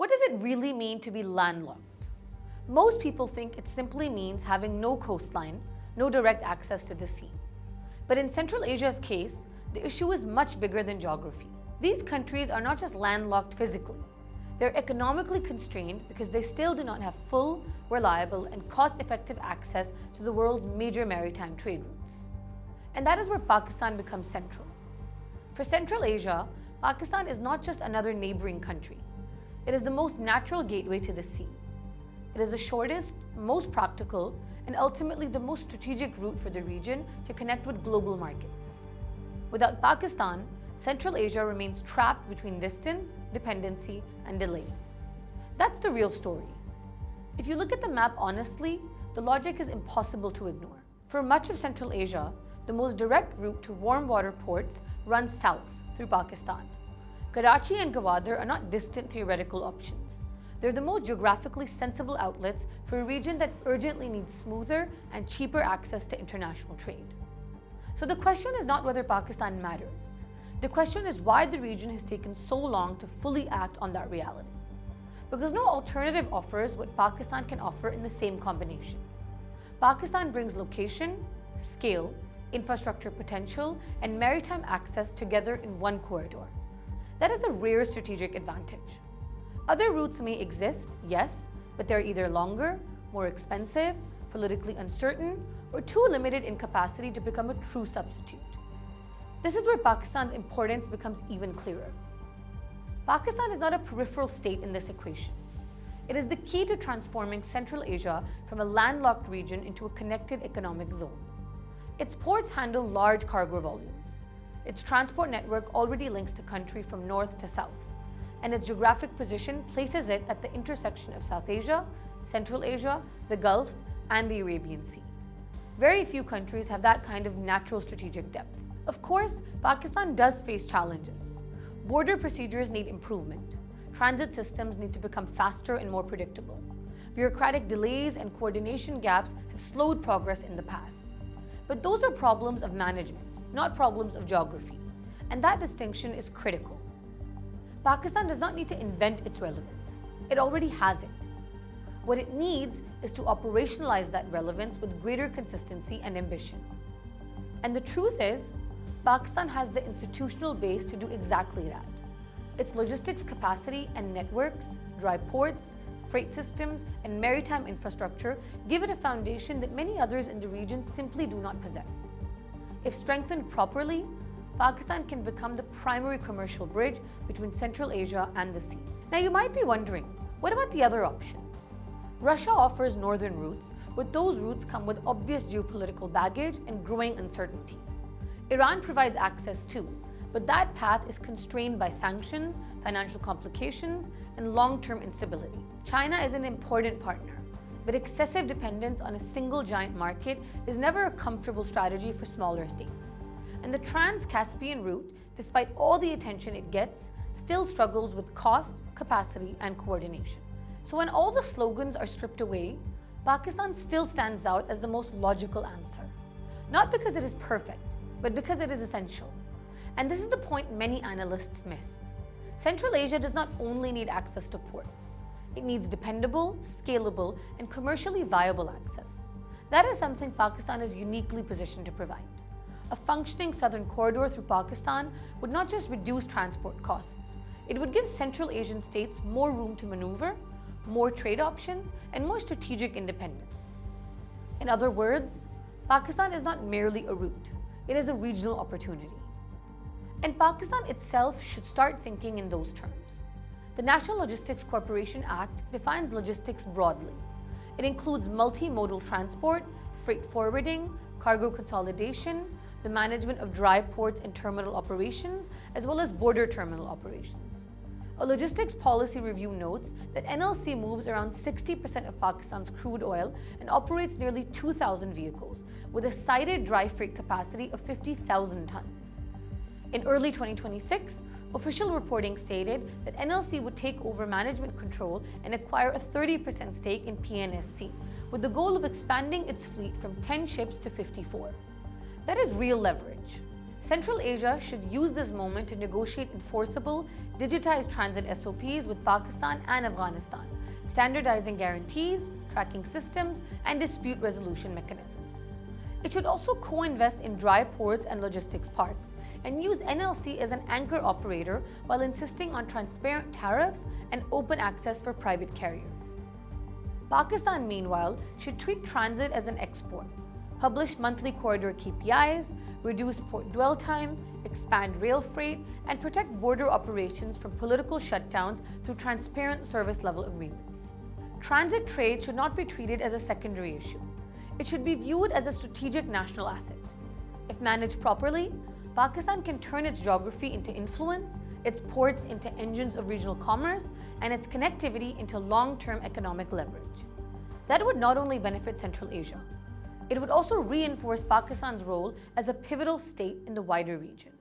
What does it really mean to be landlocked? Most people think it simply means having no coastline, no direct access to the sea. But in Central Asia's case, the issue is much bigger than geography. These countries are not just landlocked physically. They're economically constrained because they still do not have full, reliable, and cost-effective access to the world's major maritime trade routes. And that is where Pakistan becomes central. For Central Asia, Pakistan is not just another neighboring country. It is the most natural gateway to the sea. It is the shortest, most practical, and ultimately the most strategic route for the region to connect with global markets. Without Pakistan, Central Asia remains trapped between distance, dependency, and delay. That's the real story. If you look at the map honestly, the logic is impossible to ignore. For much of Central Asia, the most direct route to warm water ports runs south through Pakistan. Karachi and Gwadar are not distant theoretical options. They're the most geographically sensible outlets for a region that urgently needs smoother and cheaper access to international trade. So the question is not whether Pakistan matters. The question is why the region has taken so long to fully act on that reality. Because no alternative offers what Pakistan can offer in the same combination. Pakistan brings location, scale, infrastructure potential, and maritime access together in one corridor. That is a rare strategic advantage. Other routes may exist, yes, but they're either longer, more expensive, politically uncertain, or too limited in capacity to become a true substitute. This is where Pakistan's importance becomes even clearer. Pakistan is not a peripheral state in this equation. It is the key to transforming Central Asia from a landlocked region into a connected economic zone. Its ports handle large cargo volumes. Its transport network already links the country from north to south, and its geographic position places it at the intersection of South Asia, Central Asia, the Gulf, and the Arabian Sea. Very few countries have that kind of natural strategic depth. Of course, Pakistan does face challenges. Border procedures need improvement. Transit systems need to become faster and more predictable. Bureaucratic delays and coordination gaps have slowed progress in the past. But those are problems of management, not problems of geography. And that distinction is critical. Pakistan does not need to invent its relevance. It already has it. What it needs is to operationalize that relevance with greater consistency and ambition. And the truth is, Pakistan has the institutional base to do exactly that. Its logistics capacity and networks, dry ports, freight systems, and maritime infrastructure give it a foundation that many others in the region simply do not possess. If strengthened properly, Pakistan can become the primary commercial bridge between Central Asia and the sea. Now you might be wondering, what about the other options? Russia offers northern routes, but those routes come with obvious geopolitical baggage and growing uncertainty. Iran provides access too, but that path is constrained by sanctions, financial complications, and long-term instability. China is an important partner, but excessive dependence on a single giant market is never a comfortable strategy for smaller states. And the Trans-Caspian route, despite all the attention it gets, still struggles with cost, capacity, and coordination. So when all the slogans are stripped away, Pakistan still stands out as the most logical answer. Not because it is perfect, but because it is essential. And this is the point many analysts miss. Central Asia does not only need access to ports. It needs dependable, scalable, and commercially viable access. That is something Pakistan is uniquely positioned to provide. A functioning southern corridor through Pakistan would not just reduce transport costs, it would give Central Asian states more room to maneuver, more trade options, and more strategic independence. In other words, Pakistan is not merely a route, it is a regional opportunity. And Pakistan itself should start thinking in those terms. The National Logistics Corporation Act defines logistics broadly. It includes multimodal transport, freight forwarding, cargo consolidation, the management of dry ports and terminal operations, as well as border terminal operations. A logistics policy review notes that NLC moves around 60% of Pakistan's crude oil and operates nearly 2,000 vehicles, with a cited dry freight capacity of 50,000 tons. In early 2026, official reporting stated that NLC would take over management control and acquire a 30% stake in PNSC, with the goal of expanding its fleet from 10 ships to 54. That is real leverage. Central Asia should use this moment to negotiate enforceable, digitized transit SOPs with Pakistan and Afghanistan, standardizing guarantees, tracking systems, and dispute resolution mechanisms. It should also co-invest in dry ports and logistics parks and use NLC as an anchor operator while insisting on transparent tariffs and open access for private carriers. Pakistan, meanwhile, should treat transit as an export, publish monthly corridor KPIs, reduce port dwell time, expand rail freight, and protect border operations from political shutdowns through transparent service level agreements. Transit trade should not be treated as a secondary issue. It should be viewed as a strategic national asset. If managed properly, Pakistan can turn its geography into influence, its ports into engines of regional commerce, and its connectivity into long-term economic leverage. That would not only benefit Central Asia, it would also reinforce Pakistan's role as a pivotal state in the wider region.